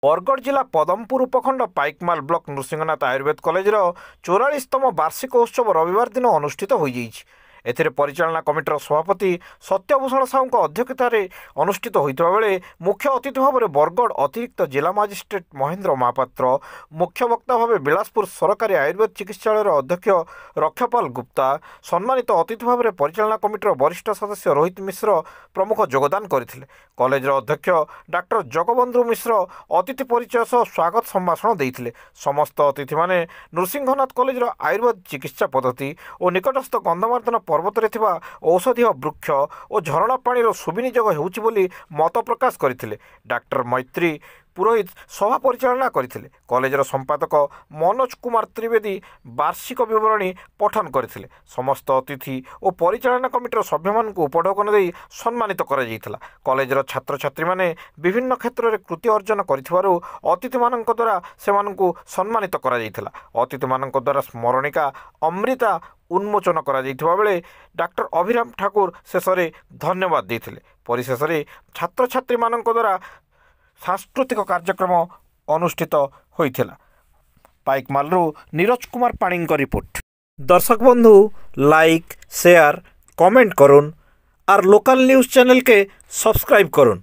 बरगढ़ जिला पदमपुर उपखंड पाइकमाल ब्लॉक नृसिंहनाथ आयुर्वेद कॉलेजर 44तम वार्षिक उत्सव रविवार दिन अनुष्ठित हो एथिरे परिचालना कमिटर सभापति सत्यभूषण साहू अध्यक्षतार अनुष्ठित होता बेले मुख्य अतिथि भाव में बरगढ़ अतिरिक्त जिला मजिस्ट्रेट महेन्द्र महापात्र, मुख्य वक्ता भाव बिलासपुर सरकारी आयुर्वेद चिकित्सालय अध्यक्ष रक्षपाल गुप्ता, सम्मानित अतिथि भाव में परिचालना कमिटर वरिष्ठ सदस्य रोहित मिश्र प्रमुख योगदान करते। कॉलेजर अध्यक्ष डॉक्टर जगबंधु मिश्र अतिथि परिचय सह स्वागत संभाषण देते। समस्त अतिथि माने नृसिंहनाथ कॉलेजर आयुर्वेद चिकित्सा पद्धति और निकटस्थ गंधमार्दन पर्वत औषधीय वृक्ष और झरणा पानी सुविनियोग होउछि बोली मत प्रकाश करथिले। डॉक्टर मैत्री पुरोहित सभा परिचालना करथिले। कॉलेजर संपादक मनोज कुमार त्रिवेदी वार्षिक विवरणी पठन करथिले। समस्त अतिथि और परिचालना कमिटर सभ्य उपढौकन दे सम्मानित करा जायतिला। कॉलेजर छात्र छात्री माने विभिन्न क्षेत्र में कृति अर्जन करिथिबारु अतिथि मानक द्वारा सेमानकु सम्मानित करा जायतिला। अतिथि मानक द्वारा स्मरणिका अमृता उन्मोचन करा जायतिबा बेले डॉक्टर अभिराम ठाकुर शेष में धन्यवाद देथिले। परिशेष में छात्र छात्री मानक द्वारा सांस्कृतिक कार्यक्रम अनुष्ठित होइथिला। पाइकमालरू नीरज कुमार पाणींक रिपोर्ट। दर्शक बंधु लाइक शेयर कमेंट करुन और लोकल न्यूज़ चैनल के सब्सक्राइब करुन।